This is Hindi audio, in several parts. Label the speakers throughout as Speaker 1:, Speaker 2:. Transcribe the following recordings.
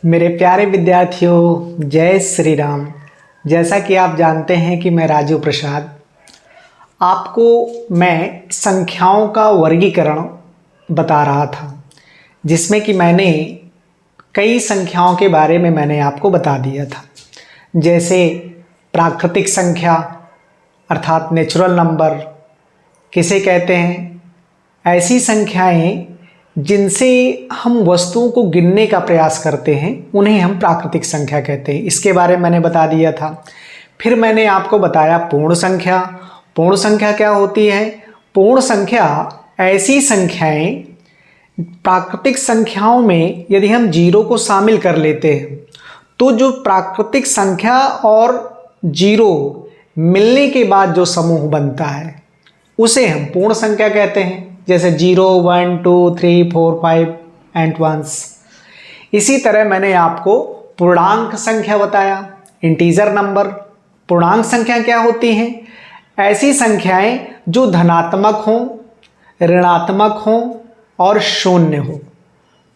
Speaker 1: मेरे प्यारे विद्यार्थियों, जय श्री राम। जैसा कि आप जानते हैं कि मैं राजू प्रसाद आपको मैं संख्याओं का वर्गीकरण बता रहा था, जिसमें कि मैंने कई संख्याओं के बारे में मैंने आपको बता दिया था। जैसे प्राकृतिक संख्या अर्थात नेचुरल नंबर किसे कहते हैं, ऐसी संख्याएं जिनसे हम वस्तुओं को गिनने का प्रयास करते हैं उन्हें हम प्राकृतिक संख्या कहते हैं। इसके बारे में मैंने बता दिया था। फिर मैंने आपको बताया पूर्ण संख्या। पूर्ण संख्या क्या होती है? पूर्ण संख्या ऐसी संख्याएं, प्राकृतिक संख्याओं में यदि हम जीरो को शामिल कर लेते हैं तो जो प्राकृतिक संख्या और जीरो मिलने के बाद जो समूह बनता है उसे हम पूर्ण संख्या कहते हैं। जैसे 0, 1, 2, 3, 4, 5 एंड 1। इसी तरह मैंने आपको पूर्णांक संख्या बताया, इंटीजर नंबर। पूर्णांक संख्या क्या होती हैं? ऐसी संख्याएं जो धनात्मक हों, ऋणात्मक हों और शून्य हो,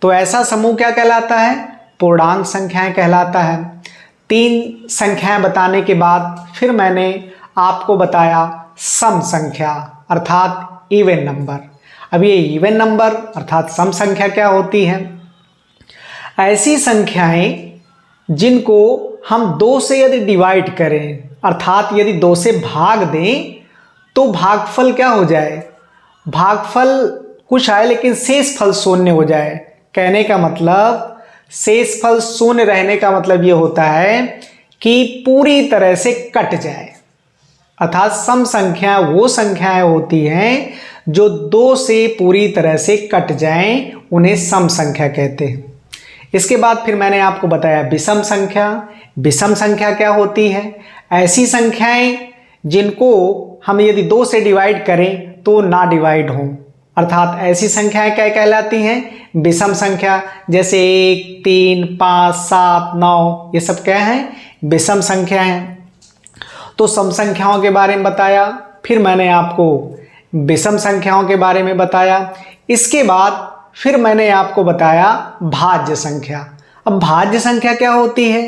Speaker 1: तो ऐसा समूह क्या कहलाता है? पूर्णांक संख्याएं कहलाता है। 3 संख्याएं बताने के बाद फिर मैंने आपको बताया सम संख्या अर्थात इवन नंबर। अब ये इवन नंबर अर्थात सम संख्या क्या होती है? ऐसी संख्याएं जिनको हम 2 से यदि डिवाइड करें अर्थात यदि 2 से भाग दें तो भागफल क्या हो जाए? भागफल कुछ आए लेकिन शेषफल शून्य हो जाए। कहने का मतलब शेषफल शून्य रहने का मतलब ये होता है कि पूरी तरह से कट जाए। अर्थात सम संख्या वो संख्याएं होती हैं जो 2 से पूरी तरह से कट जाएं, उन्हें सम संख्या कहते हैं। इसके बाद फिर मैंने आपको बताया विषम संख्या। विषम संख्या क्या होती है? ऐसी संख्याएं जिनको हम यदि 2 से डिवाइड करें तो ना डिवाइड हों, अर्थात ऐसी संख्याएं क्या कहलाती हैं? विषम संख्या। जैसे 1, 3, 5, 7, 9 ये सब क्या हैं? विषम संख्या हैं। तो सम संख्याओं के बारे में बताया, फिर मैंने आपको विषम संख्याओं के बारे में बताया। इसके बाद फिर मैंने आपको बताया भाज्य संख्या। अब भाज्य संख्या क्या होती है?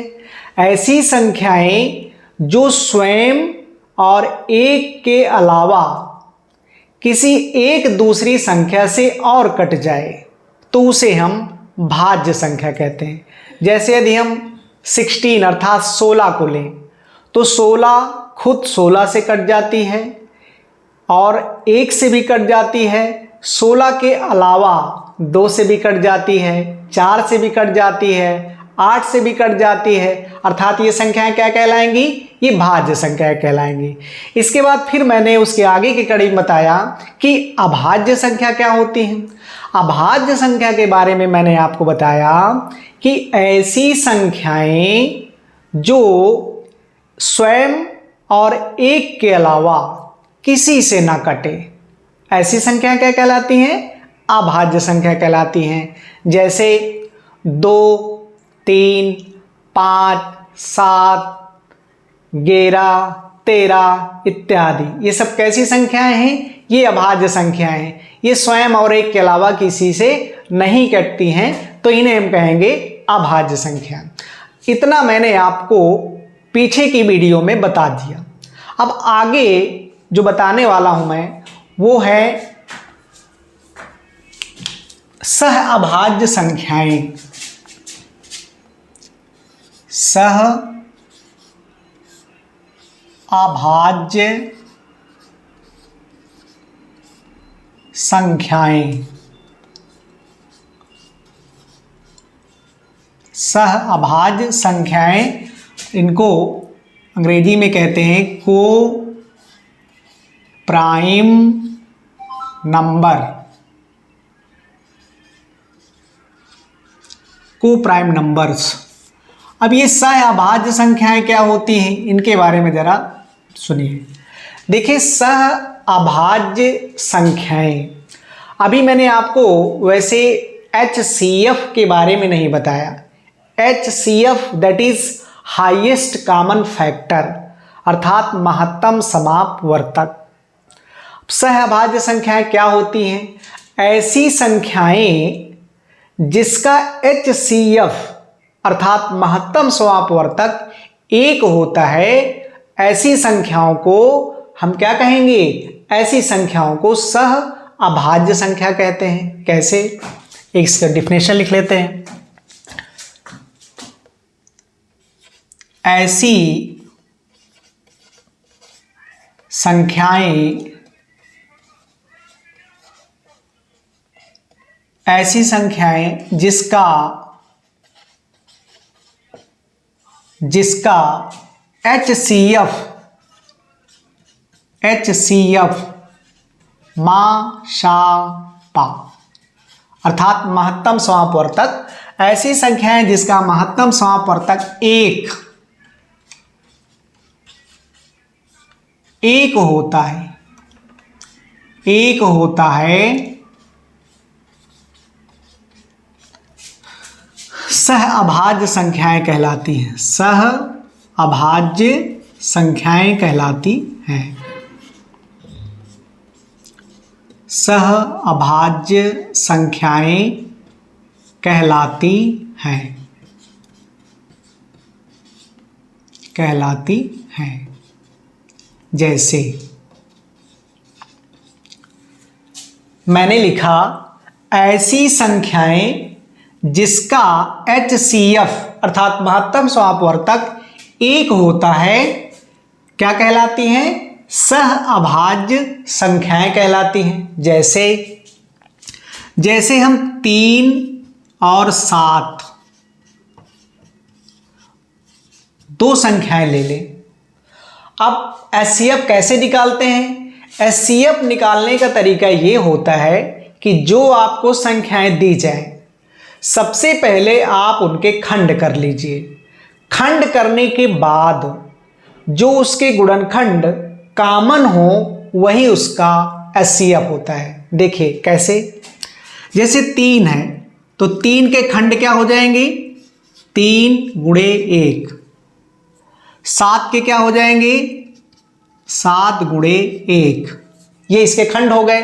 Speaker 1: ऐसी संख्याएं जो स्वयं और एक के अलावा किसी एक दूसरी संख्या से और कट जाए तो उसे हम भाज्य संख्या कहते हैं। जैसे यदि हम 16 अर्थात 16 को लें तो 16 खुद 16 से कट जाती है और 1 से भी कट जाती है, 16 के अलावा 2 से भी कट जाती है, 4 से भी कट जाती है, 8 से भी कट जाती है, अर्थात ये संख्याएं क्या कहलाएंगी? ये भाज्य संख्याएं कहलाएंगी। इसके बाद फिर मैंने उसके आगे की कड़ी में बताया कि अभाज्य संख्या क्या होती है। अभाज्य संख्या के बारे में मैंने आपको बताया कि ऐसी संख्याएं जो स्वयं और एक के अलावा किसी से ना कटे, ऐसी संख्याएं क्या कहलाती हैं? अभाज्य संख्या कहलाती हैं। जैसे 2, 3, 5, 7, 11, 13 इत्यादि, ये सब कैसी संख्याएं हैं? ये अभाज्य संख्याएं हैं। ये स्वयं और एक के अलावा किसी से नहीं कटती हैं, तो इन्हें हम कहेंगे अभाज्य संख्या। इतना मैंने आपको पीछे की वीडियो में बता दिया। अब आगे जो बताने वाला हूं मैं वो है सह अभाज्य संख्याएं। सह अभाज्य संख्याएं। सह अभाज्य संख्याएं, इनको अंग्रेजी में कहते हैं को प्राइम नंबर। को प्राइम नंबर्स। अब ये सह अभाज्य संख्याएं क्या होती हैं, इनके बारे में जरा सुनिए। देखिए, सह अभाज्य संख्याएं, अभी मैंने आपको वैसे HCF के बारे में नहीं बताया। HCF that is highest common factor अर्थात महत्तम समापवर्तक। सहअभाज्य संख्याएं क्या होती हैं? ऐसी संख्याएं जिसका HCF अर्थात महत्तम समापवर्तक 1 होता है, ऐसी संख्याओं को हम क्या कहेंगे? ऐसी संख्याओं को सह अभाज्य संख्या कहते हैं। कैसे? एक इसका डिफिनेशन लिख लेते हैं। ऐसी संख्याएं जिसका HCF मां शा पा अर्थात महत्तम समापवर्तक, ऐसी संख्याएं जिसका महत्तम समापवर्तक 1 होता है, सह अभाज्य संख्याएं कहलाती हैं। सह अभाज्य संख्याएं कहलाती हैं। सह अभाज्य संख्याएं कहलाती हैं। जैसे मैंने लिखा, ऐसी संख्याएं जिसका HCF अर्थात महत्तम समापवर्तक 1 होता है, क्या कहलाती हैं? सह अभाज्य संख्याएं कहलाती हैं। जैसे हम 3 और 7 दो संख्याएं ले लें। अब HCF कैसे निकालते हैं? HCF निकालने का तरीका ये होता है कि जो आपको संख्याएं दी जाए, सबसे पहले आप उनके खंड कर लीजिए। खंड करने के बाद जो उसके गुणनखंड कॉमन हो वही उसका HCF होता है। देखिए कैसे? जैसे 3 है तो 3 के खंड क्या हो जाएंगे? 3 गुणे 1। 7 के क्या हो जाएंगे? 7 गुणे 1। ये इसके खंड हो गए।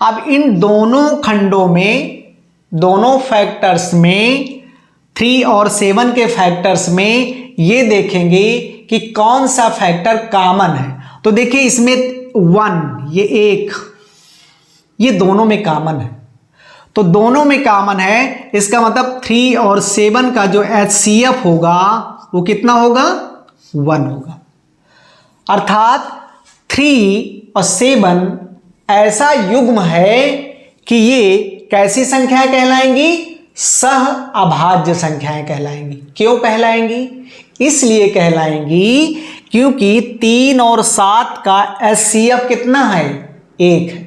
Speaker 1: अब इन दोनों खंडों में, दोनों फैक्टर्स में, 3 और 7 के फैक्टर्स में ये देखेंगे कि कौन सा फैक्टर कॉमन है। तो देखिए इसमें 1, ये 1, ये दोनों में कॉमन है। तो दोनों में कॉमन है, इसका मतलब 3 और 7 का जो HCF होगा वो कितना होगा? 1 होगा। अर्थात 3 और 7 ऐसा युग्म है कि ये कैसी संख्याएं कहलाएंगी? सह अभाज्य संख्याएं कहलाएंगी। क्यों कहलाएंगी? इसलिए कहलाएंगी क्योंकि 3 और 7 का HCF कितना है? 1 है।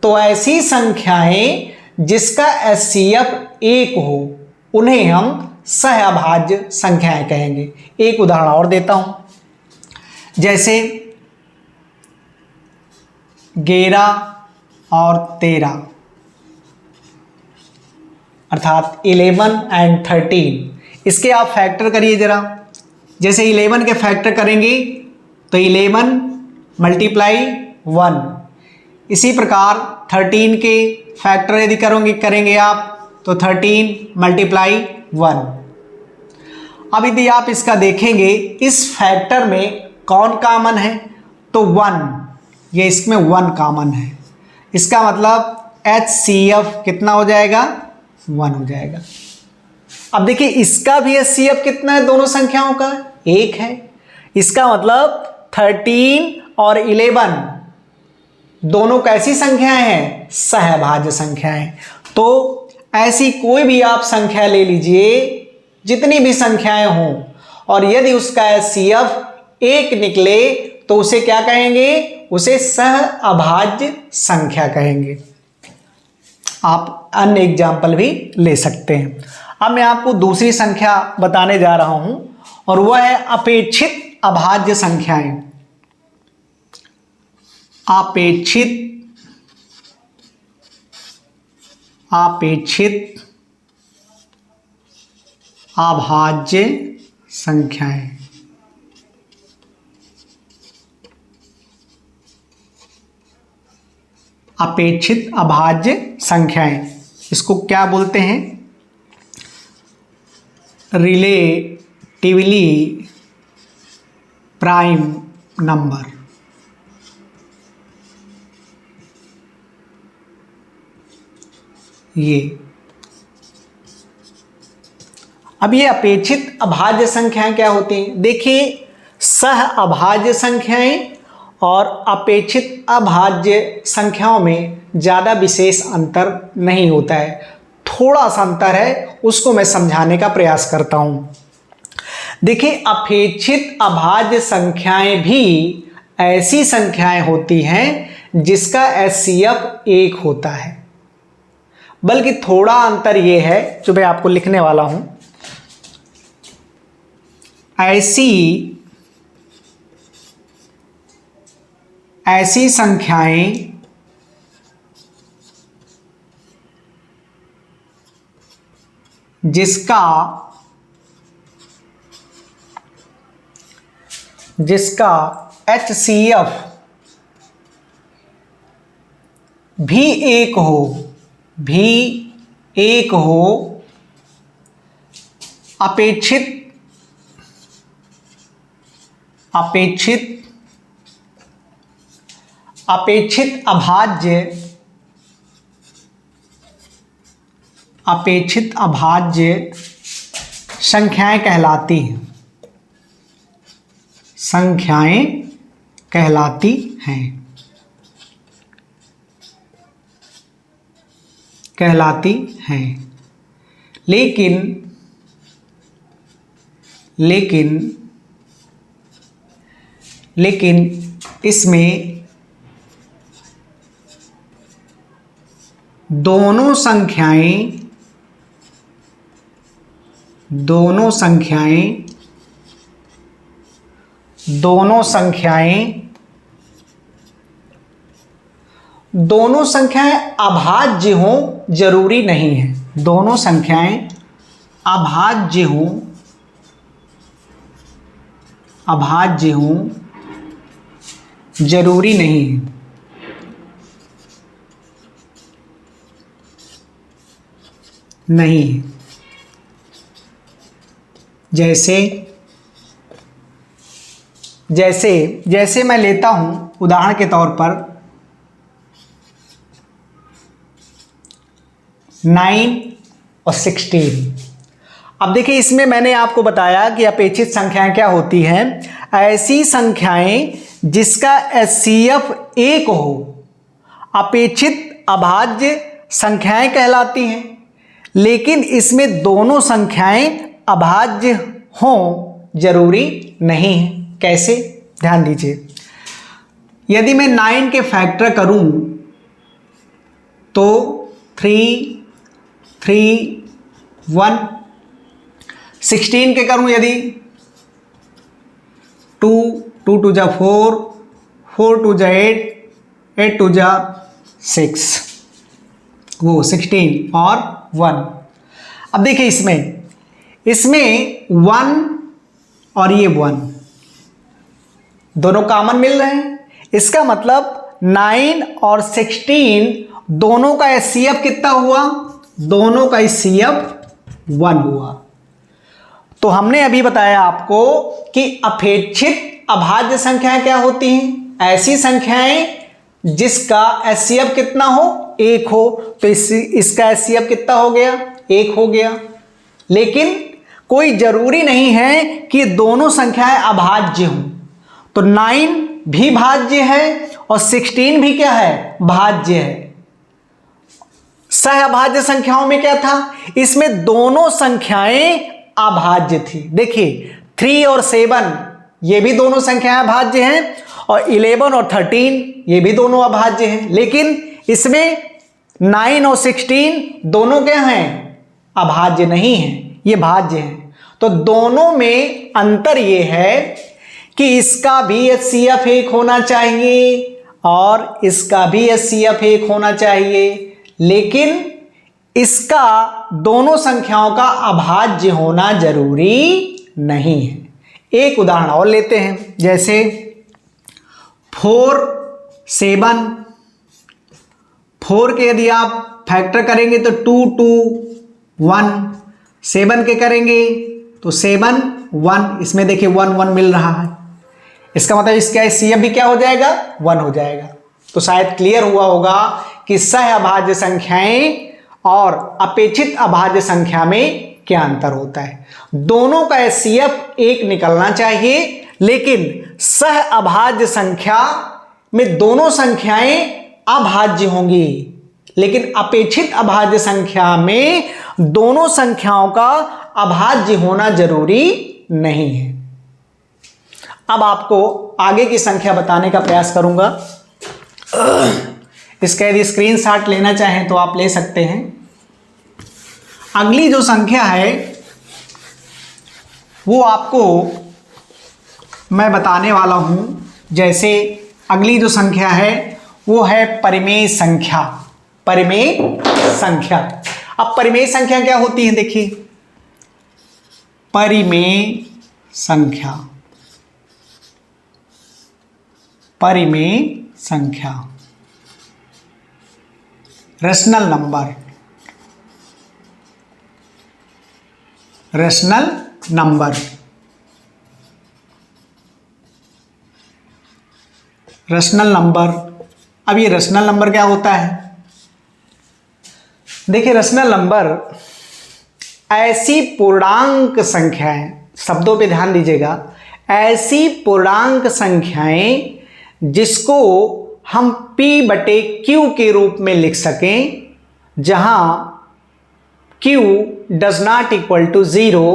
Speaker 1: तो ऐसी संख्याएं जिसका HCF 1 हो उन्हें हम सह अभाज्य संख्याएं कहेंगे। एक उदाहरण और देता हूं। जैसे 11 और 13 अर्थात 11 and 13, इसके आप फैक्टर करिए जरा। जैसे 11 के फैक्टर करेंगे तो 11 मल्टीप्लाई 1। इसी प्रकार 13 के फैक्टर यदि करेंगे आप तो 13 मल्टीप्लाई 1। अब यदि आप इसका देखेंगे इस फैक्टर में कौन कॉमन है तो 1, ये इसमें 1 कॉमन है। इसका मतलब HCF कितना हो जाएगा? 1 हो जाएगा। अब देखिए इसका भी HCF कितना है? दोनों संख्याओं का 1 है। इसका मतलब 13 और 11 दोनों कैसी संख्याएं हैं? सहभाज्य संख्याएं। तो ऐसी कोई भी आप संख्या ले लीजिए, जितनी भी संख्याएं हों, और यदि उसका HCF 1 निकले तो उसे क्या कहेंगे? उसे सह अभाज्य संख्या कहेंगे। आप अन्य एग्जाम्पल भी ले सकते हैं। अब मैं आपको दूसरी संख्या बताने जा रहा हूं और वह है अपेक्षित अभाज्य संख्याएं। अपेक्षित अभाज्य संख्याएं। अपेक्षित अभाज्य संख्याएं, इसको क्या बोलते हैं? Relatively prime number. ये अब ये अपेक्षित अभाज्य संख्याएं क्या होती हैं? देखिए, सह अभाज्य संख्याएं और अपेक्षित अभाज्य संख्याओं में ज़्यादा विशेष अंतर नहीं होता है, थोड़ा सा अंतर है, उसको मैं समझाने का प्रयास करता हूँ। देखिए, अपेक्षित अभाज्य संख्याएं भी ऐसी संख्याएं होती हैं जिसका एचसीएफ 1 होता है, बल्कि थोड़ा अंतर यह है जो मैं आपको लिखने वाला हूं। ऐसी संख्याएं जिसका एचसीएफ भी एक हो, अपेक्षित अभाज्य संख्याएं कहलाती हैं, लेकिन इसमें दोनों संख्याएं अभाज्य हों जरूरी नहीं है। दोनों संख्याएं अभाज्य हों जरूरी नहीं है। जैसे मैं लेता हूं उदाहरण के तौर पर 9 और 16। अब देखिए, इसमें मैंने आपको बताया कि अपेक्षित संख्याएं क्या होती हैं? ऐसी संख्याएं जिसका एचसीएफ 1 हो, अपेक्षित अभाज्य संख्याएं कहलाती हैं। लेकिन इसमें दोनों संख्याएं अभाज्य हों जरूरी नहीं है। कैसे? ध्यान दीजिए, यदि मैं 9 के फैक्टर करूं तो 3, 3, 1, 16 के करूं यदि 2, 2 टू जा 4, 4 टू जा 8, 8 टू जा 6, वो 16 और 1। अब देखिए, इसमें 1 और ये 1 दोनों कॉमन मिल रहे हैं। इसका मतलब 9 और 16 दोनों का एचसीएफ कितना हुआ? दोनों का एचसीएफ 1 हुआ। तो हमने अभी बताया आपको कि अपेक्षित अभाज्य संख्याएं क्या होती हैं? ऐसी संख्याएं जिसका एचसीएफ कितना हो? 1 हो। तो इसका एचसीएफ कितना हो गया? 1 हो गया। लेकिन कोई जरूरी नहीं है कि दोनों संख्याएं अभाज्य हों। तो 9 भी भाज्य है और 16 भी क्या है? भाज्य है। सह अभाज्य संख्याओं में क्या था? इसमें दोनों संख्याएं अभाज्य थी। देखिए, 3 और 7 ये भी दोनों संख्याएं अभाज्य हैं, और 11 और 13 ये भी दोनों अभाज्य हैं। लेकिन इसमें 9 और 16 दोनों क्या हैं? अभाज्य नहीं हैं, ये भाज्य हैं। तो दोनों में अंतर ये है कि इसका भी एचसीएफ 1 होना चाहिए और इसका भी एचसीएफ 1 होना चाहिए। लेकिन इसका दोनों संख्याओं का अभाज्य होना जरूरी नहीं है। एक उदाहरण और लेते हैं, जैसे 4, 7। 4 के यदि आप फैक्टर करेंगे तो 2, 2, 1। 7 के करेंगे तो 7 1, इसमें देखिए 1 1 मिल रहा है, इसका मतलब इसका CF भी क्या हो जाएगा, 1 हो जाएगा। तो शायद क्लियर हुआ होगा कि सह अभाज्य संख्याएं और अपेक्षित अभाज्य संख्या में क्या अंतर होता है। दोनों का HCF एक निकलना चाहिए, लेकिन सह अभाज्य संख्या में दोनों संख्याएं अभाज्य होंगी, लेकिन अपेक्षित अभाज्य संख्या में दोनों संख्याओं का अभाज्य होना जरूरी नहीं है। अब आपको आगे की संख्या बताने का प्रयास करूंगा। इसका यदि स्क्रीनशॉट लेना चाहें तो आप ले सकते हैं। अगली जो संख्या है वो आपको मैं बताने वाला हूं। जैसे अगली जो संख्या है वो है परिमेय संख्या। परिमेय संख्या, अब परिमेय संख्या क्या होती है, देखिए परिमेय संख्या, परिमेय संख्या rational number, rational number, rational number. अब ये रेशनल नंबर क्या होता है, देखिए रेशनल नंबर ऐसी पूर्णांक संख्याएं, शब्दों पे ध्यान दीजिएगा, ऐसी पूर्णांक संख्याएं जिसको हम P/Q के रूप में लिख सकें, जहां Q does not equal to 0,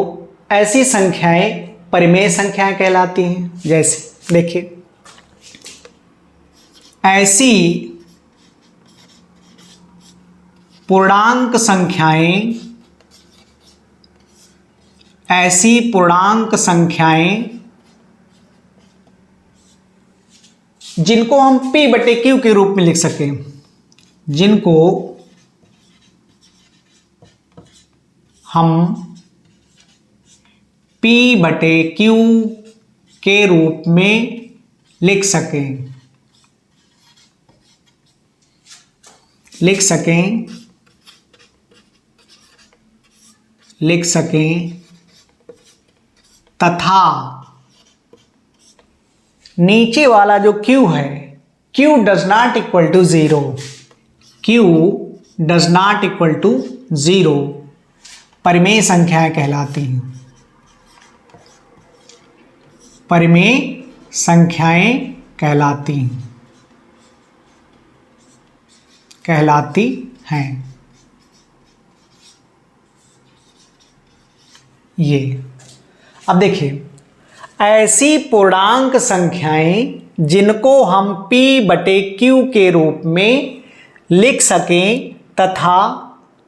Speaker 1: ऐसी संख्याएं परिमेय संख्याएं कहलाती हैं। जैसे देखिए ऐसी पूर्णांक संख्याएं, ऐसी पूर्णांक संख्याएं जिनको हम P/Q के रूप में लिख सकें, जिनको हम P/Q के रूप में लिख सकें, लिख सकें तथा नीचे वाला जो Q है, Q does not equal to 0, Q does not equal to 0 परिमेय संख्याएं कहलाती हैं, परिमेय संख्याएं कहलाती हैं। ये अब देखिए ऐसी पूर्णांक संख्याएं जिनको हम P/Q के रूप में लिख सकें तथा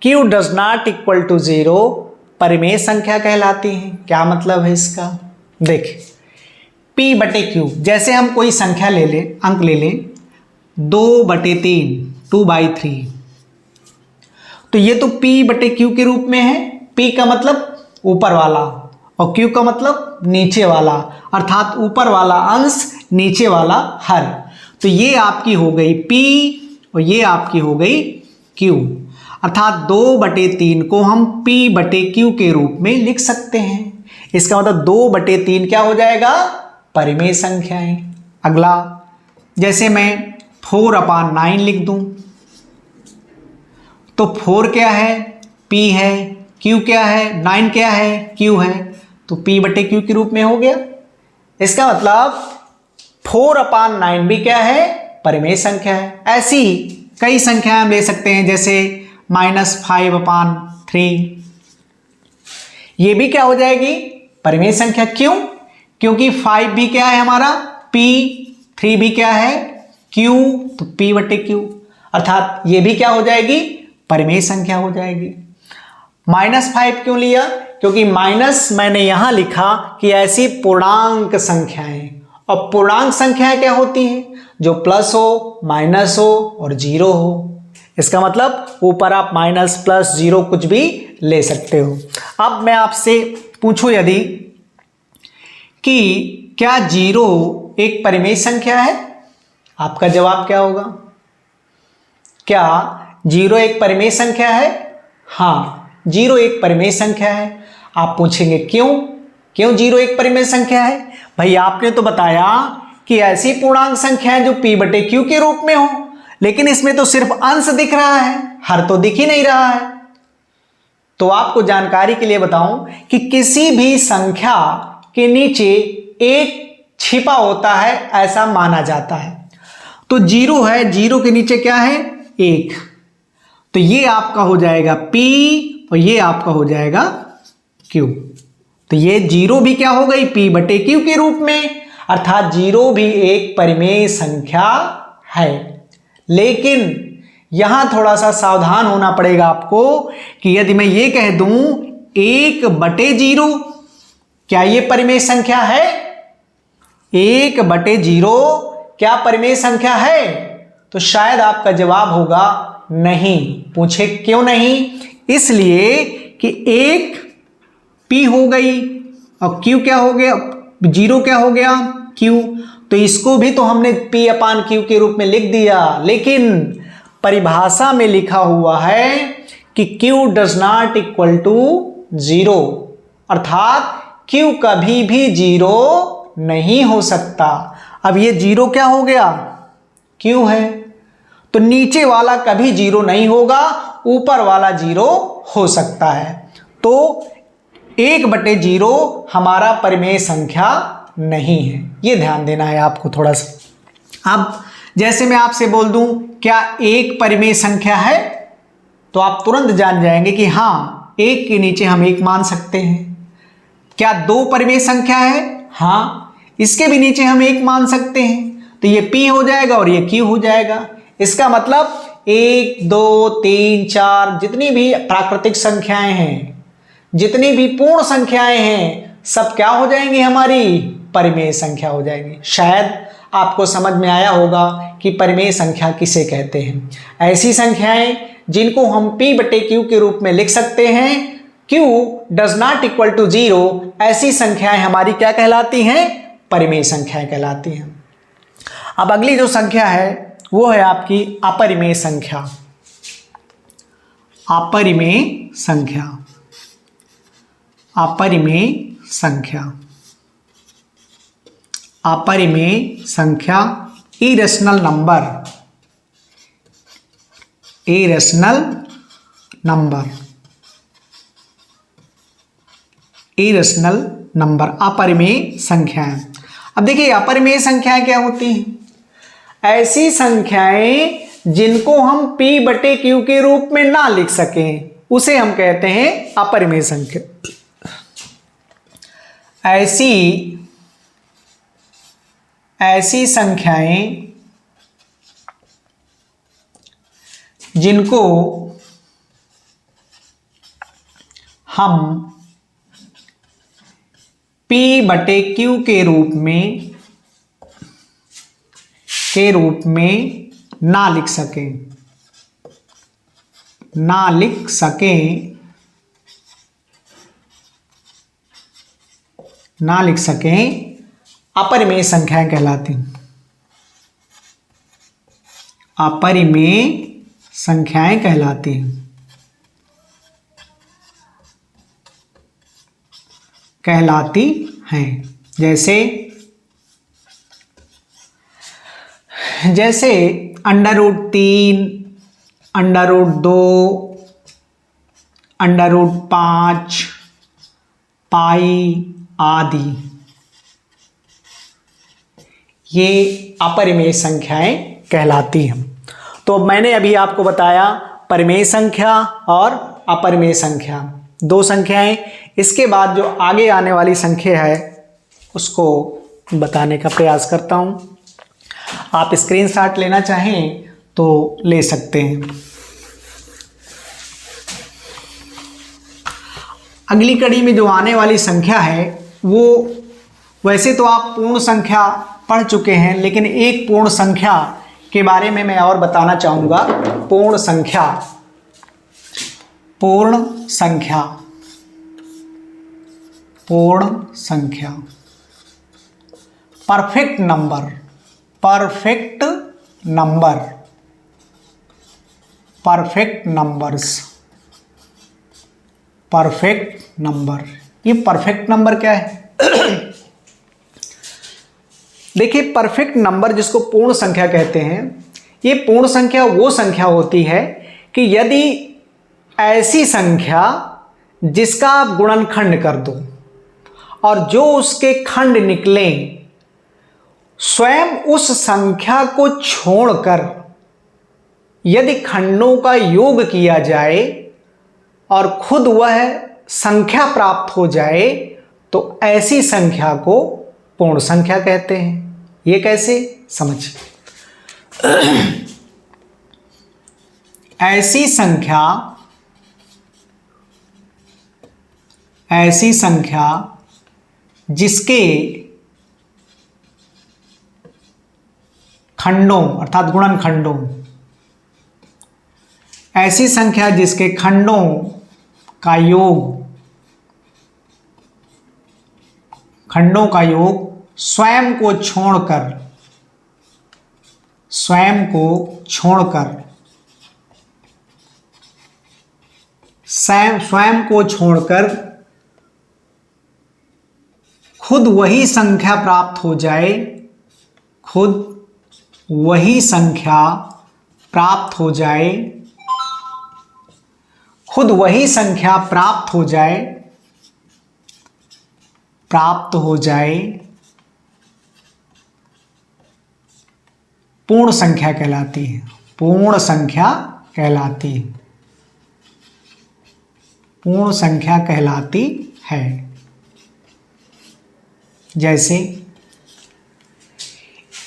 Speaker 1: Q does not equal to 0 परिमेय संख्या कहलाती हैं। क्या मतलब है इसका, देखिए P/Q, जैसे हम कोई संख्या ले लें, अंक ले लें 2/3, 2/3, तो ये तो P/Q के रूप में है। P का मतलब ऊपर वाला और Q का मतलब नीचे वाला, अर्थात ऊपर वाला अंश नीचे वाला हर। तो ये आपकी हो गई P और ये आपकी हो गई Q, अर्थात 2/3 को हम P/Q के रूप में लिख सकते हैं। इसका मतलब 2/3 क्या हो जाएगा, परिमेय संख्याएं। अगला, जैसे मैं 4/9 लिख दूं, तो 4 क्या है, P है, Q क्या है, 9 क्या है, Q है, तो P/Q के रूप में हो गया। इसका मतलब 4/9 भी क्या है, परिमेय संख्या है। ऐसी कई संख्याएं हम ले सकते हैं, जैसे -5/3, ये भी क्या हो जाएगी, परिमेय संख्या। क्यों, क्योंकि 5 भी क्या है हमारा P, 3 भी क्या है Q, तो P/Q, अर्थात ये भी क्या हो जाएगी, परिमेय संख्या हो जाएगी। -5 क्यों लिया, क्योंकि माइनस मैंने यहां लिखा कि ऐसी पूर्णांक संख्याएं, और पूर्णांक संख्याएं क्या होती हैं, जो प्लस हो, माइनस हो और 0 हो। इसका मतलब ऊपर आप माइनस, प्लस, 0 कुछ भी ले सकते हो। अब मैं आपसे पूछूं यदि कि क्या 0 एक परिमेय संख्या है, आपका जवाब क्या होगा, क्या 0 एक परिमेय संख्या है? हाँ, 0 एक परिमेय संख्या है। आप पूछेंगे क्यों, क्यों 0 एक परिमेय संख्या है? भाई आपने तो बताया कि ऐसी पूर्णांक संख्या है जो p बटे q के रूप में हो, लेकिन इसमें तो सिर्फ अंश दिख रहा है, हर तो दिख ही नहीं रहा है। तो आपको जानकारी के लिए बताऊं कि किसी भी संख्या के नीचे एक छिपा होता है, ऐसा माना जाता है। तो 0 है, 0 के नीचे क्या है? 1। तो ये आपका हो जाएगा p और ये आपका हो जाएगा q। तो ये 0 भी क्या हो गई? p बटे q के रूप में, अर्थात 0 भी एक परिमेय संख्या है। लेकिन यहां थोड़ा सा सावधान होना पड़ेगा आपको कि यदि मैं ये कह दूं 1 बटे 0, क्या ये परिमेय संख्या है? 1 बटे 0 क्या परिमेय संख्या है? तो शायद आपका जवाब होगा नहीं। पूछे क्यों नहीं? इसलिए कि 1 p हो गई और q क्या हो गया? 0 क्या हो गया? q। तो इसको भी तो हमने p अपान q के रूप में लिख दिया, लेकिन परिभाषा में लिखा हुआ है कि q does not equal to 0, अर्थात q कभी भी 0 नहीं हो सकता। अब ये 0 क्या हो गया? q है, तो नीचे वाला कभी 0 नहीं होगा, ऊपर वाला 0 हो सकता है। तो 1 बटे 0 हमारा परिमेय संख्या नहीं है, ये ध्यान देना है आपको थोड़ा सा। अब जैसे मैं आपसे बोल दूं क्या 1 परिमेय संख्या है, तो आप तुरंत जान जाएंगे कि हाँ, 1 के नीचे हम 1 मान सकते हैं। क्या 2 परिमेय संख्या है? हाँ, इसके भी नीचे हम 1 मान सकते हैं। तो ये p हो जाएगा और ये q हो जाएगा। इसका मतलब 1 2 3 4 जितनी भी प्राकृतिक संख्याएं हैं, जितनी भी पूर्ण संख्याएं हैं, सब क्या हो जाएंगी? हमारी परिमेय संख्या हो जाएंगी। शायद आपको समझ में आया होगा कि परिमेय संख्या किसे कहते हैं। ऐसी संख्याएं जिनको हम p बटे q के रूप में लिख सकते हैं, q does not equal to 0, ऐसी संख्याएं हमारी क्या कहलाती हैं? परिमेय संख्याएं कहलाती हैं। अब अगली जो संख्या है वो है आपकी अपरिमेय संख्या। अपरिमेय संख्या, अपरिमेय संख्या, अपरिमेय संख्या, irrational number, irrational number, irrational number, अपरिमेय संख्याएं। अब देखिए अपरिमेय संख्याएं क्या होती हैं? ऐसी संख्याएं जिनको हम p बटे q के रूप में ना लिख सकें, उसे हम कहते हैं अपरिमेय संख्या। ऐसी संख्याएं जिनको हम p बटे q के रूप में ना लिख सकें, अपरिमेय संख्याएं कहलाती हैं। अपरिमेय संख्याएं कहलाती हैं। जैसे √3, √2, √5, पाई आदि, ये अपरिमेय संख्याएं कहलाती हैं। तो मैंने अभी आपको बताया परिमेय संख्या और अपरिमेय संख्या, 2 संख्याएं। इसके बाद जो आगे आने वाली संख्या है उसको बताने का प्रयास करता हूं। आप स्क्रीनशॉट लेना चाहें तो ले सकते हैं। अगली कड़ी में जो आने वाली संख्या है वो, वैसे तो आप पूर्ण संख्या पढ़ चुके हैं, लेकिन एक पूर्ण संख्या के बारे में मैं और बताना चाहूँगा। पूर्ण संख्या, पूर्ण संख्या, पूर्ण संख्या, perfect number, perfect number, perfect numbers, perfect number. ये परफेक्ट नंबर क्या है? देखिए, परफेक्ट नंबर जिसको पूर्ण संख्या कहते हैं, ये पूर्ण संख्या वो संख्या होती है कि यदि ऐसी संख्या जिसका आप गुणनखंड कर दो और जो उसके खंड निकले स्वयं उस संख्या को छोड़कर यदि खंडों का योग किया जाए और खुद वह संख्या प्राप्त हो जाए तो ऐसी संख्या को पूर्ण संख्या कहते हैं। ये कैसे, समझिए। ऐसी संख्या जिसके खंडों अर्थात गुणनखंडों, ऐसी संख्या जिसके खंडों का योग स्वयं को छोड़कर खुद वही संख्या प्राप्त हो जाए, पूर्ण संख्या कहलाती है। पूर्ण संख्या कहलाती है। जैसे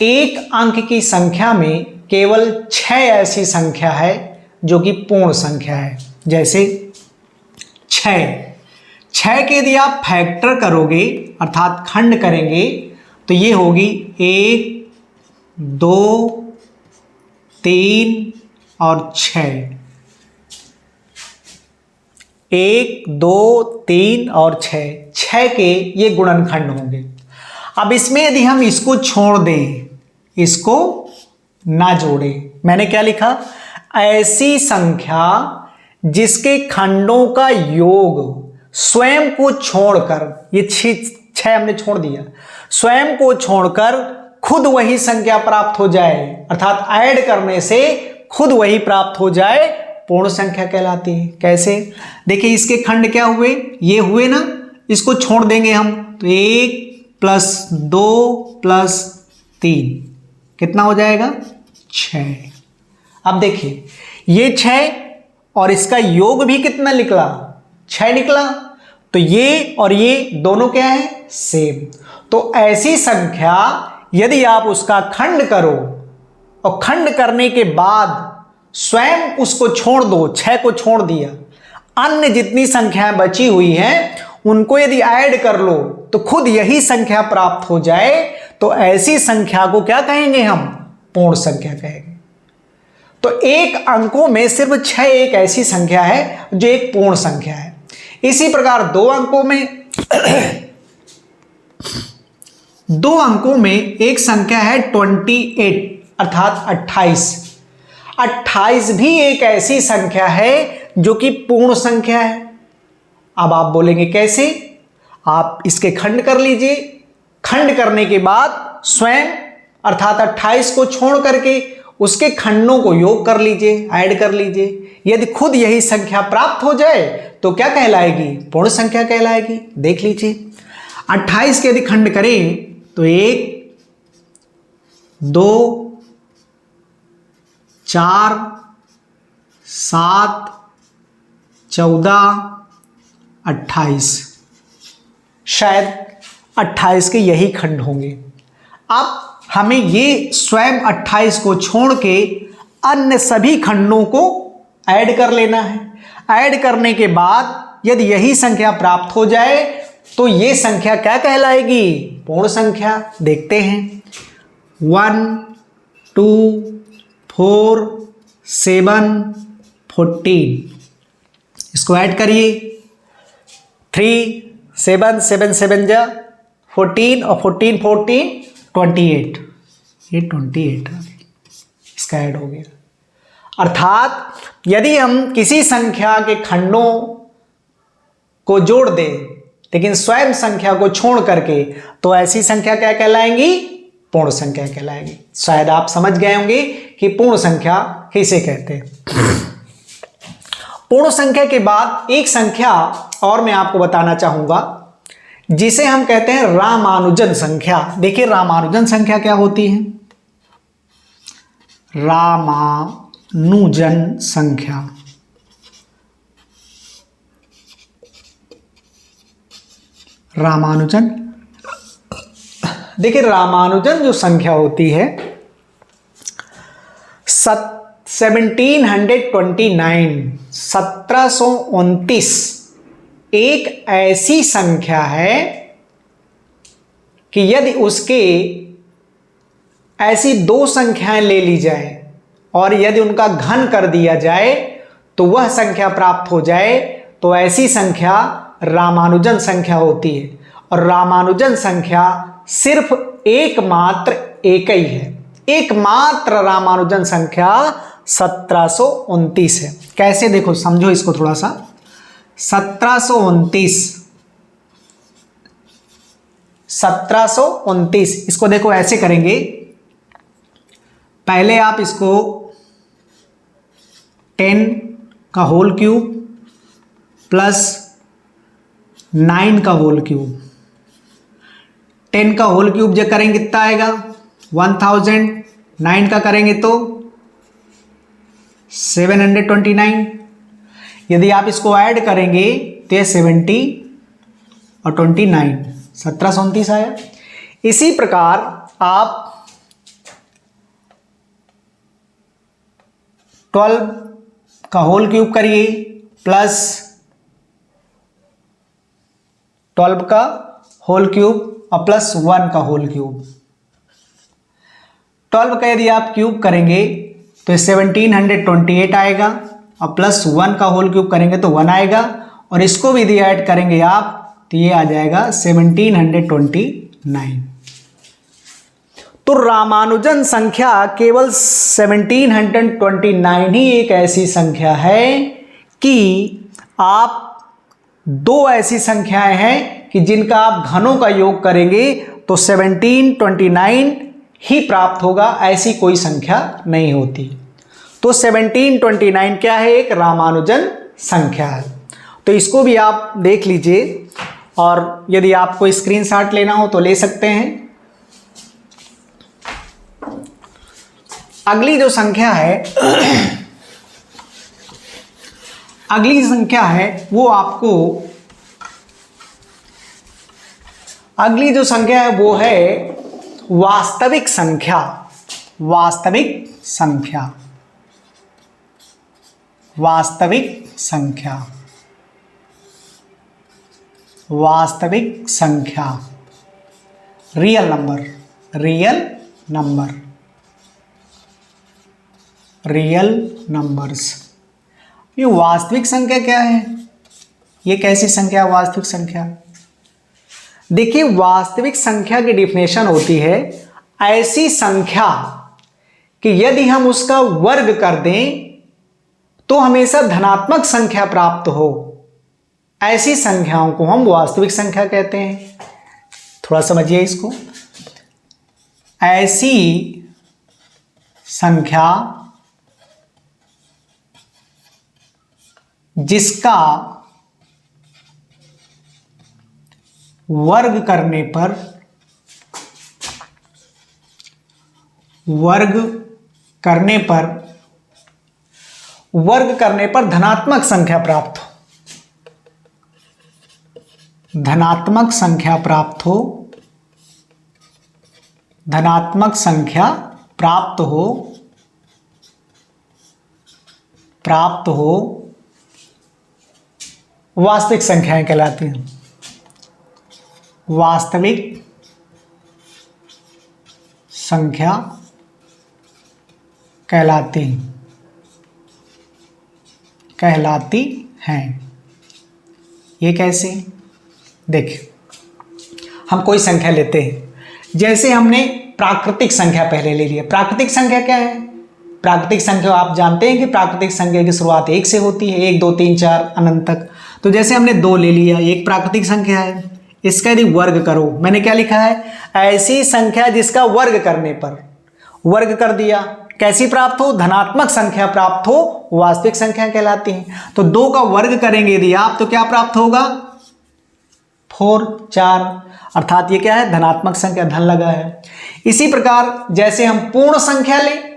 Speaker 1: एक अंक की संख्या में केवल 6 ऐसी संख्या है जो कि पूर्ण संख्या है। जैसे 6 के यदि आप फैक्टर करोगे अर्थात खंड करेंगे तो ये होगी 1, 2, 3 और 6। 1, 2, 3 और 6 के ये गुणनखंड होंगे। अब इसमें यदि हम इसको छोड़ दें, इसको ना जोड़ें, मैंने क्या लिखा, ऐसी संख्या जिसके खंडों का योग स्वयं को छोड़कर, ये 6 हमने छोड़ दिया, स्वयं को छोड़कर खुद वही संख्या प्राप्त हो जाए अर्थात ऐड करने से खुद वही प्राप्त हो जाए, पूर्ण संख्या कहलाती है। कैसे, देखिए इसके खंड क्या हुए, ये हुए ना, इसको छोड़ देंगे हम तो 1 + 2 + 3 कितना हो जाएगा, 6। अब देखिए ये 6 और इसका योग भी कितना निकला, 6 निकला, तो ये और ये दोनों क्या है, सेम। तो ऐसी संख्या यदि आप उसका खंड करो और खंड करने के बाद स्वयं उसको छोड़ दो, 6 को छोड़ दिया, अन्य जितनी संख्याएं बची हुई हैं उनको यदि ऐड कर लो तो खुद यही संख्या प्राप्त हो जाए, तो ऐसी संख्या को क्या कहेंगे हम, पूर्ण संख्या कहेंगे। तो एक अंकों में सिर्फ 6 एक ऐसी संख्या है जो एक पूर्ण संख्या है। इसी प्रकार 2 अंकों में एक संख्या है 28 अर्थात 28। 28 भी एक ऐसी संख्या है जो कि पूर्ण संख्या है। अब आप बोलेंगे कैसे, आप इसके खंड कर लीजिए, खंड करने के बाद स्वयं अर्थात 28 को छोड़ करके उसके खंडों को योग कर लीजिए, ऐड कर लीजिए। यदि खुद यही संख्या प्राप्त हो जाए तो क्या कहलाएगी, पूर्ण संख्या कहलाएगी। देख लीजिए 28 के यदि खंड करें तो 1, 2, 4, 7, 14, 28, शायद 28 के यही खंड होंगे। अब हमें ये स्वयं 28 को छोड़ के अन्य सभी खंडों को ऐड कर लेना है। ऐड करने के बाद यदि यही संख्या प्राप्त हो जाए तो ये संख्या क्या कहलाएगी, पूर्ण संख्या। देखते हैं 1, 2, 4, 7, 14, इसको ऐड करिए 3, 7, 7, 7 जा 14 और 14, 14, 28, ये 28 इसका ऐड हो गया। अर्थात यदि हम किसी संख्या के खंडों को जोड़ दें लेकिन स्वयं संख्या को छोड़ करके तो ऐसी संख्या क्या कहलाएंगी? पूर्ण संख्या कहलाएगी। शायद आप समझ गए होंगे कि पूर्ण संख्या किसे कहते हैं। पूर्ण संख्या के बाद एक संख्या और मैं आपको बताना चाहूंगा जिसे हम कहते हैं रामानुजन संख्या। देखिए रामानुजन संख्या क्या होती है? रामानुजन संख्या रामानुजन, देखिए रामानुजन जो संख्या होती है 1729 एक ऐसी संख्या है कि यदि उसके ऐसी दो संख्याएं ले ली जाए और यदि उनका घन कर दिया जाए तो वह संख्या प्राप्त हो जाए, तो ऐसी संख्या रामानुजन संख्या होती है। और रामानुजन संख्या सिर्फ एकमात्र एक ही है, एकमात्र रामानुजन संख्या 1729 है। कैसे? देखो समझो इसको थोड़ा सा। 1729 इसको देखो ऐसे करेंगे। पहले आप इसको 10 का होल क्यूब प्लस 9 का होल क्यूब, 10 का होल क्यूब जब करेंगे कितना आएगा? 1000। 9 का करेंगे तो 729। यदि आप इसको ऐड करेंगे तो ये 70 और 29 1729 आया। इसी प्रकार आप 12 का होल क्यूब करिए प्लस 12 का होल क्यूब और प्लस 1 का होल क्यूब। 12 का यदि आप क्यूब करेंगे तो 1728 आएगा और प्लस 1 का होल क्यूब करेंगे तो 1 आएगा, और इसको भी यदि ऐड करेंगे आप तो ये आ जाएगा 1729। तो रामानुजन संख्या केवल 1729 ही एक ऐसी संख्या है कि आप दो ऐसी संख्याएं हैं कि जिनका आप घनों का योग करेंगे तो 1729 ही प्राप्त होगा, ऐसी कोई संख्या नहीं होती। तो 1729 क्या है? एक रामानुजन संख्या है। तो इसको भी आप देख लीजिए, और यदि आपको स्क्रीनशॉट लेना हो तो ले सकते हैं। अगली जो संख्या है अगली संख्या है वो आपको, अगली जो संख्या है वो है वास्तविक संख्या। वास्तविक संख्या, वास्तविक संख्या, वास्तविक संख्या, real number, real number, real numbers. ये वास्तविक संख्या क्या है? ये कैसी संख्या? वास्तविक संख्या, देखिए वास्तविक संख्या की डिफिनेशन होती है ऐसी संख्या कि यदि हम उसका वर्ग कर दें तो हमेशा धनात्मक संख्या प्राप्त हो, ऐसी संख्याओं को हम वास्तविक संख्या कहते हैं। थोड़ा समझिए इसको। ऐसी संख्या जिसका वर्ग करने पर, वर्ग करने पर, वर्ग करने पर धनात्मक संख्या प्राप्त हो, धनात्मक संख्या प्राप्त हो, धनात्मक संख्या प्राप्त हो, प्राप्त हो, वास्तविक संख्याएं कहलाती हैं। वास्तविक संख्या कहलाती हैं। ये कैसे? देखिए हम कोई संख्या लेते हैं, जैसे हमने प्राकृतिक संख्या पहले ले लिया। प्राकृतिक संख्या क्या है? प्राकृतिक संख्या आप जानते हैं कि प्राकृतिक संख्या की शुरुआत 1 से होती है, 1 2 3 4 अनंत तक। तो जैसे हमने 2 ले लिया, एक प्राकृतिक संख्या है, इसका यदि वर्ग करो, मैंने क्या लिखा है, ऐसी संख्या जिसका वर्ग करने पर, वर्ग कर दिया, कैसी प्राप्त हो, धनात्मक संख्या प्राप्त हो, वास्तविक संख्या कहलाती है। तो 2 का वर्ग करेंगे यदि आप, तो क्या प्राप्त होगा, 4, 4, अर्थात ये क्या है, धनात्मक संख्या, धन लगा है। इसी प्रकार जैसे हम पूर्ण संख्या लें,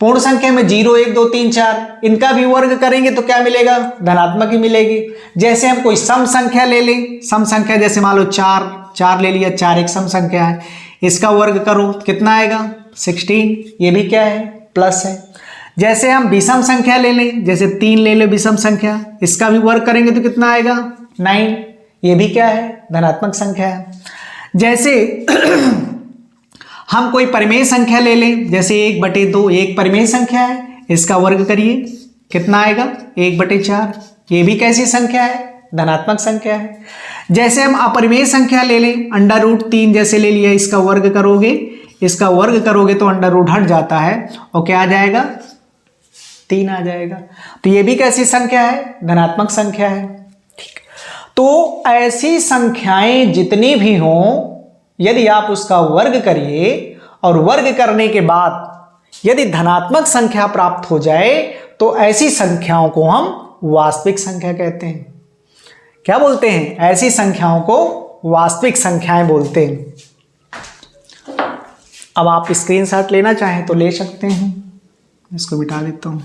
Speaker 1: पूर्ण संख्या में 0, 1, 2, 3, 4, इनका भी वर्ग करेंगे तो क्या मिलेगा, धनात्मक ही मिलेगी। जैसे हम कोई सम संख्या ले लें, सम संख्या जैसे मान लो 4, 4 ले लिया, 4 एक सम संख्या है, इसका वर्ग करो कितना आएगा, 16, ये भी क्या है, प्लस है। जैसे हम विषम संख्या ले लें, जैसे 3 ले ले विषम संख्या, इसका भी वर्ग करेंगे तो कितना आएगा, 9, ये भी क्या है, धनात्मक संख्या है। जैसे हम कोई परिमेय संख्या ले लें, जैसे 1/2, एक परिमेय संख्या है, इसका वर्ग करिए कितना आएगा, 1/4, ये भी कैसी संख्या है, धनात्मक संख्या है। जैसे हम अपरिमेय संख्या ले लें, √3 जैसे ले लिया, इसका वर्ग करोगे, इसका वर्ग करोगे तो √ हट जाता है और क्या आ जाएगा, 3 आ जाएगा। तो ये भी कैसी संख्या है, धनात्मक संख्या है। ठीक, तो ऐसी संख्याएं जितनी भी हों, यदि आप उसका वर्ग करिए और वर्ग करने के बाद यदि धनात्मक संख्या प्राप्त हो जाए तो ऐसी संख्याओं को हम वास्तविक संख्या कहते हैं। क्या बोलते हैं, ऐसी संख्याओं को वास्तविक संख्याएं बोलते हैं। अब आप स्क्रीनशॉट लेना चाहें तो ले सकते हैं, इसको मिटा देता हूं।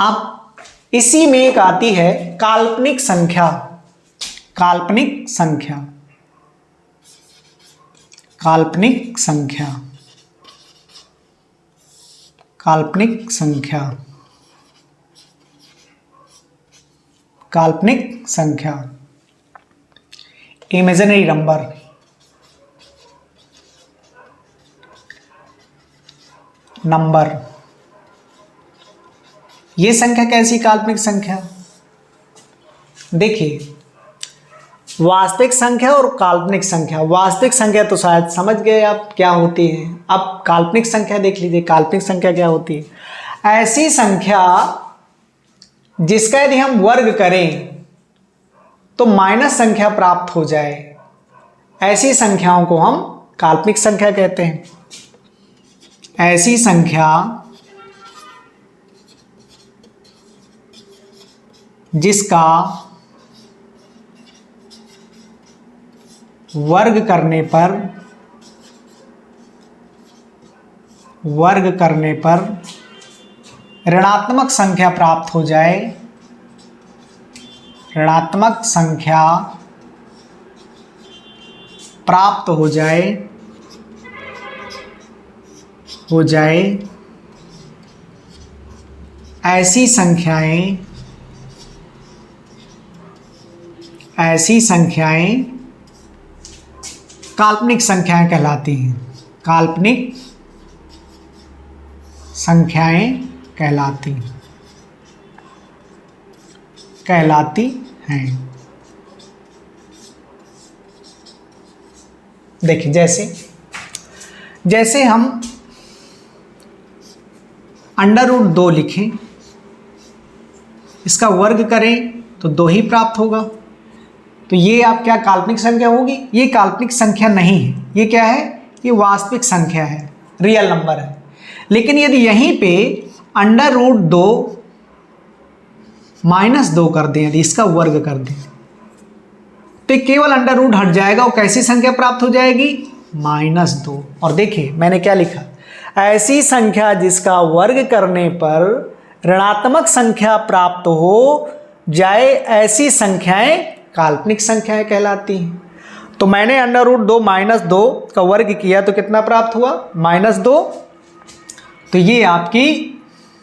Speaker 1: अब इसी में एक आती है काल्पनिक संख्या, काल्पनिक संख्या, काल्पनिक संख्या, काल्पनिक संख्या, काल्पनिक संख्या, इमेजिनरी नंबर। नंबर, ये संख्या कैसी काल्पनिक संख्या, देखिए वास्तविक संख्या और काल्पनिक संख्या। वास्तविक संख्या तो शायद समझ गए आप क्या होती है। अब काल्पनिक संख्या देख लीजिए, काल्पनिक संख्या क्या होती है, ऐसी संख्या जिसका यदि हम वर्ग करें तो माइनस संख्या प्राप्त हो जाए, ऐसी संख्याओं को हम काल्पनिक संख्या कहते हैं। ऐसी संख्या जिसका वर्ग करने पर ऋणात्मक संख्या प्राप्त हो जाए, ऋणात्मक संख्या प्राप्त हो जाए ऐसी संख्याएं काल्पनिक संख्याएं कहलाती हैं। काल्पनिक संख्याएं कहलाती हैं। देखिए जैसे हम √2 लिखें, इसका वर्ग करें तो 2 ही प्राप्त होगा। तो ये आप क्या काल्पनिक संख्या होगी, ये काल्पनिक संख्या नहीं है, ये क्या है, ये वास्तविक संख्या है, रियल नंबर है। लेकिन यदि यहीं पे √2 -2 कर दें, यदि इसका वर्ग कर दें तो केवल √ हट जाएगा और कैसी संख्या प्राप्त हो जाएगी, -2। और देखिए मैंने क्या लिखा, ऐसी संख्या जिसका वर्ग करने पर ऋणात्मक संख्या प्राप्त हो जाए, ऐसी संख्याएं काल्पनिक संख्याएं कहलाती हैं। तो मैंने √2 -2 का वर्ग किया तो कितना प्राप्त हुआ, -2। तो ये आपकी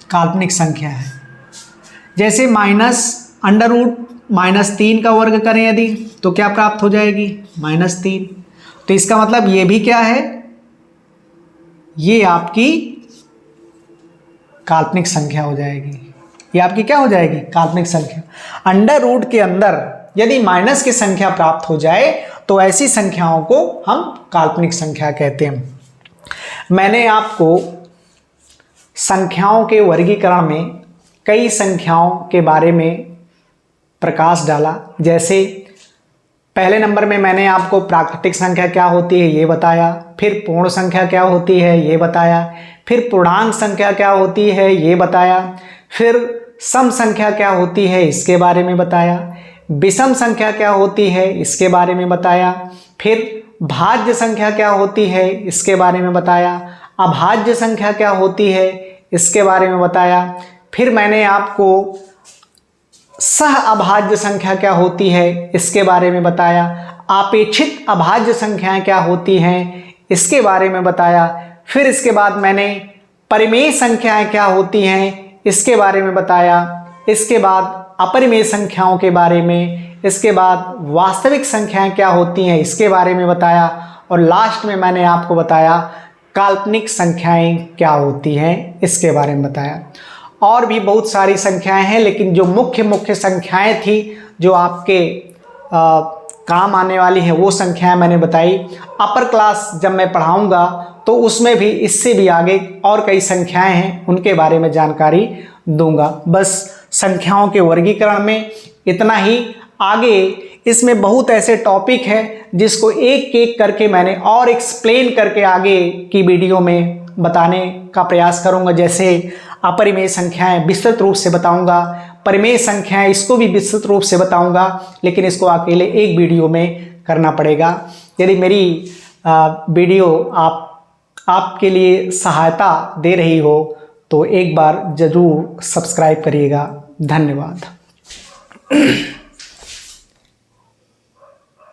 Speaker 1: काल्पनिक संख्या है। जैसे -3 का वर्ग करें यदि तो क्या प्राप्त हो जाएगी, -3। तो इसका मतलब ये भी क्या है, ये आपकी काल्पनिक संख्या हो जाएगी। ये आपकी क्या हो जाएगी, काल्पनिक संख्या। √ के अंदर यदि माइनस की संख्या प्राप्त हो जाए तो ऐसी संख्याओं को हम काल्पनिक संख्या कहते हैं। मैंने आपको संख्याओं के वर्गीकरण में कई संख्याओं के बारे में प्रकाश डाला। जैसे पहले नंबर में मैंने आपको प्राकृतिक संख्या क्या होती है ये बताया, फिर पूर्ण संख्या क्या होती है ये बताया, फिर पूर्णांक संख्या क्या होती है ये बताया, फिर सम संख्या क्या होती है इसके बारे में बताया, विषम संख्या क्या होती है इसके बारे में बताया, फिर भाज्य संख्या क्या होती है इसके बारे में बताया, अभाज्य संख्या क्या होती है इसके बारे में बताया, फिर मैंने आपको सह अभाज्य संख्या क्या होती है इसके बारे में बताया, अपेक्षित अभाज्य संख्याएं क्या होती हैं इसके बारे में बताया, फिर इसके बाद मैंने परिमेय संख्याएं क्या होती हैं इसके बारे में बताया, इसके बाद अपरिमेय संख्याओं के बारे में, इसके बाद वास्तविक संख्याएं क्या होती हैं इसके बारे में बताया, और लास्ट में मैंने आपको बताया काल्पनिक संख्याएं क्या होती हैं इसके बारे में बताया। और भी बहुत सारी संख्याएं हैं, लेकिन जो मुख्य संख्याएं थी जो आपके काम आने वाली हैं वो संख्याएं मैंने बताई। अपर क्लास जब मैं पढ़ाऊंगा तो उसमें भी इससे भी आगे और कई संख्याएं हैं उनके बारे में जानकारी दूंगा। बस संख्याओं के वर्गीकरण में इतना ही। आगे इसमें बहुत ऐसे टॉपिक हैं जिसको एक एक करके मैंने और एक्सप्लेन करके आगे की वीडियो में बताने का प्रयास करूंगा। जैसे अपरिमेय संख्याएं विस्तृत रूप से बताऊंगा, परिमेय संख्याएं इसको भी विस्तृत रूप से बताऊंगा, लेकिन इसको अकेले एक वीडियो में करना पड़ेगा। यदि मेरी वीडियो आपके लिए सहायता दे रही हो तो एक बार ज़रूर सब्सक्राइब करिएगा। धन्यवाद।